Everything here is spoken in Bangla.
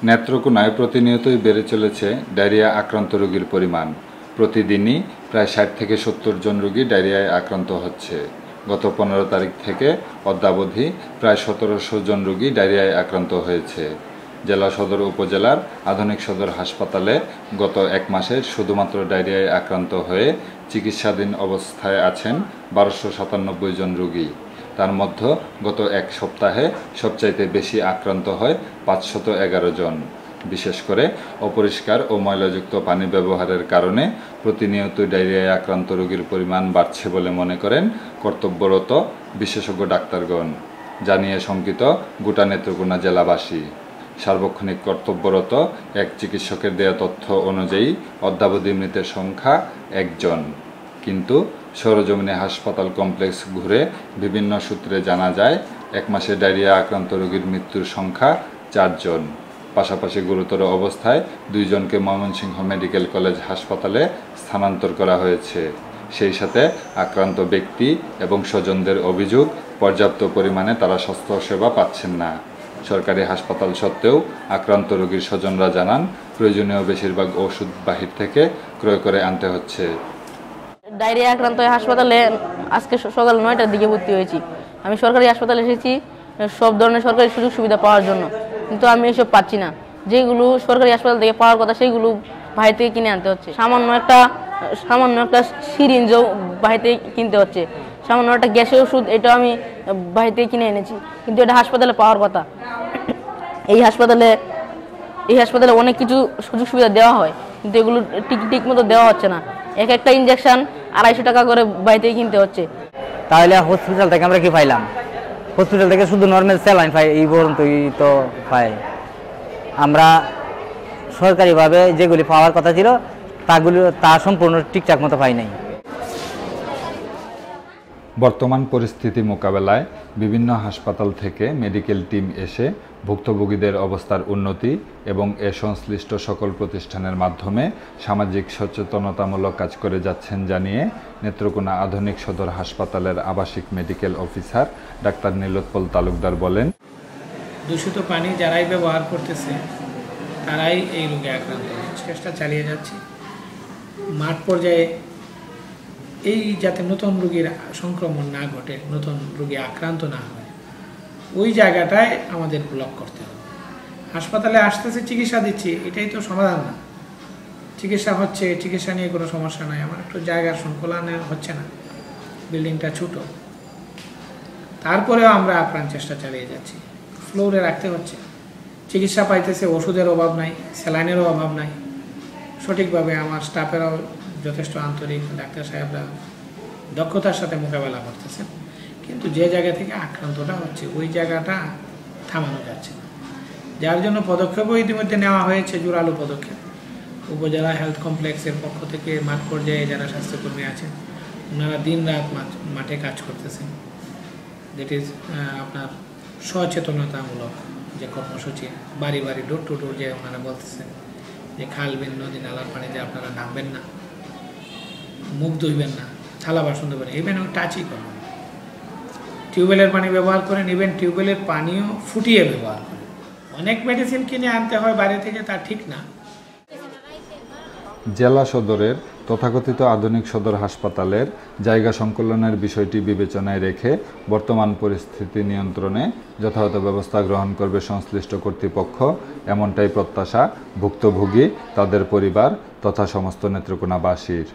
নেত্রকোনায় প্রতিনিয়তই বেড়ে চলেছে ডায়রিয়া আক্রান্ত রোগীর পরিমাণ। প্রতিদিনই প্রায় ৬০ থেকে ৭০ জন রোগী ডায়রিয়ায় আক্রান্ত হচ্ছে। গত ১৫ তারিখ থেকে অদ্যাবধি প্রায় ১৭০০ জন রোগী ডায়রিয়ায় আক্রান্ত হয়েছে। জেলা সদর উপজেলার আধুনিক সদর হাসপাতালে গত এক মাসে শুধুমাত্র ডায়রিয়ায় আক্রান্ত হয়ে চিকিৎসাধীন অবস্থায় আছেন ১২৯৭ জন রোগী। তার মধ্যে গত এক সপ্তাহে সবচাইতে বেশি আক্রান্ত হয় ৫১১ জন। বিশেষ করে অপরিষ্কার ও ময়লাযুক্ত পানি ব্যবহারের কারণে প্রতিনিয়ত ডায়রিয়ায় আক্রান্ত রোগীর পরিমাণ বাড়ছে বলে মনে করেন কর্তব্যরত বিশেষজ্ঞ ডাক্তারগণ, জানিয়ে শঙ্কিত গোটা নেত্রকোনা জেলাবাসী। সার্বক্ষণিক কর্তব্যরত এক চিকিৎসকের দেয়া তথ্য অনুযায়ী অদ্যাবধি মৃতের সংখ্যা ১ জন। কিন্তু সরেজমিনে হাসপাতাল কমপ্লেক্স ঘুরে বিভিন্ন সূত্রে জানা যায় এক মাসে ডায়রিয়া আক্রান্ত রোগীর মৃত্যুর সংখ্যা ৪ জন। পাশাপাশি গুরুতর অবস্থায় ২ জনকে ময়মনসিংহ মেডিকেল কলেজ হাসপাতালে স্থানান্তর করা হয়েছে। সেই সাথে আক্রান্ত ব্যক্তি এবং স্বজনদের অভিযোগ, পর্যাপ্ত পরিমাণে তারা স্বাস্থ্যসেবা পাচ্ছেন না। সরকারি হাসপাতাল সত্ত্বেও আক্রান্ত রোগীর স্বজনরা জানান প্রয়োজনীয় বেশিরভাগ ওষুধ বাহির থেকে ক্রয় করে আনতে হচ্ছে। ডায়রিয়া আক্রান্ত হয়ে হাসপাতালে আজকে সকাল ৯টার দিকে ভর্তি হয়েছি। আমি সরকারি হাসপাতালে এসেছি সব ধরনের সরকারি সুযোগ সুবিধা পাওয়ার জন্য, কিন্তু আমি এসব পাচ্ছি না। যেগুলো সরকারি হাসপাতাল থেকে পাওয়ার কথা সেগুলো বাইরে থেকে কিনে আনতে হচ্ছে। সামান্য একটা সিরিঞ্জও বাইরে থেকে কিনতে হচ্ছে। সামান্য একটা গ্যাসের ওষুধ, এটাও আমি বাইরে থেকে কিনে এনেছি, কিন্তু এটা হাসপাতালে পাওয়ার কথা। এই হাসপাতালে অনেক কিছু সুযোগ সুবিধা দেওয়া হয়, কিন্তু এগুলো ঠিক মতো দেওয়া হচ্ছে না। একটা ইনজেকশন ২৫০ টাকা করে বাইরে থেকে কিনতে হচ্ছে। তাহলে হসপিটাল থেকে আমরা কি পাইলাম? হসপিটাল থেকে শুধু নর্মাল স্যালাইন পাই, এই পর্যন্তই তো পাই। আমরা সরকারিভাবে যেগুলি পাওয়ার কথা ছিল তা সম্পূর্ণ ঠিকঠাক মতো পাই নাই। বর্তমান পরিস্থিতি মোকাবেলায় বিভিন্ন হাসপাতাল থেকে মেডিকেল টিম এসে ভুক্তভোগীদের অবস্থার উন্নতি এবং এ সংশ্লিষ্ট সকল প্রতিষ্ঠানের মাধ্যমে সামাজিক সচেতনতামূলক কাজ করে যাচ্ছেন জানিয়ে নেত্রকোনা আধুনিক সদর হাসপাতালের আবাসিক মেডিকেল অফিসার ডাক্তার নীলোৎপল তালুকদার বলেন, দূষিত পানি যারাই ব্যবহার করতেছে তারাই এই রোগে আক্রান্ত হচ্ছে। চেষ্টা চালিয়ে যাচ্ছি মাঠ পর্যায়ে এই যাতে নতুন রোগীর সংক্রমণ না ঘটে, নতুন রোগী আক্রান্ত না হয়, ওই জায়গাটায় আমাদের ব্লক করতে হবে। হাসপাতালে আসতেছে, চিকিৎসা দিচ্ছি, এটাই তো সমাধান না। চিকিৎসা হচ্ছে, চিকিৎসা নিয়ে কোনো সমস্যা নাই, আমার একটু জায়গার সংকুলন হচ্ছে না, বিল্ডিংটা ছোটো, তারপরেও আমরা আপ্রাণ চেষ্টা চালিয়ে যাচ্ছি। ফ্লোরে রাখতে হচ্ছে, চিকিৎসা পাইতেছে, ওষুধের অভাব নাই, স্যালাইনেরও অভাব নাই। সঠিকভাবে আমার স্টাফেরাও যথেষ্ট আন্তরিক, ডাক্তার সাহেবরা দক্ষতার সাথে মোকাবেলা করতেছেন, কিন্তু যে জায়গা থেকে আক্রান্তটা হচ্ছে ওই জায়গাটা থামানো যাচ্ছে না। যার জন্য পদক্ষেপও ইতিমধ্যে নেওয়া হয়েছে, জোরালো পদক্ষেপ। উপজেলা হেলথ কমপ্লেক্সের পক্ষ থেকে মাঠ পর্যায়ে যারা স্বাস্থ্যকর্মী আছেন ওনারা দিন রাত মাঠে কাজ করতেছেন। দ্যাট ইজ আপনার সচেতনতামূলক যে কর্মসূচি, বাড়ি বাড়ি ডোর টু ডোর যে ওনারা বলতেছেন যে খাল বিল নদী নালার পানিতে আপনারা নামবেন না, মুখ ধুইবেন না, থালা বাসন ধুবেন, ইভেন টাচই করবেন, টিউবওয়েলের পানি ব্যবহার করেন, ইভেন টিউবওয়েলের পানিও ফুটিয়ে ব্যবহার করেন। অনেক মেডিসিন কিনে আনতে হয় বাইরে থেকে, তা ঠিক না। জেলা সদরের তথাকথিত আধুনিক সদর হাসপাতালের জায়গা সংকলনের বিষয়টি বিবেচনায় রেখে বর্তমান পরিস্থিতি নিয়ন্ত্রণে যথাযথ ব্যবস্থা গ্রহণ করবে সংশ্লিষ্ট কর্তৃপক্ষ, এমনটাই প্রত্যাশা ভুক্তভোগী, তাদের পরিবার তথা সমস্ত নেত্রকোনাবাসীর।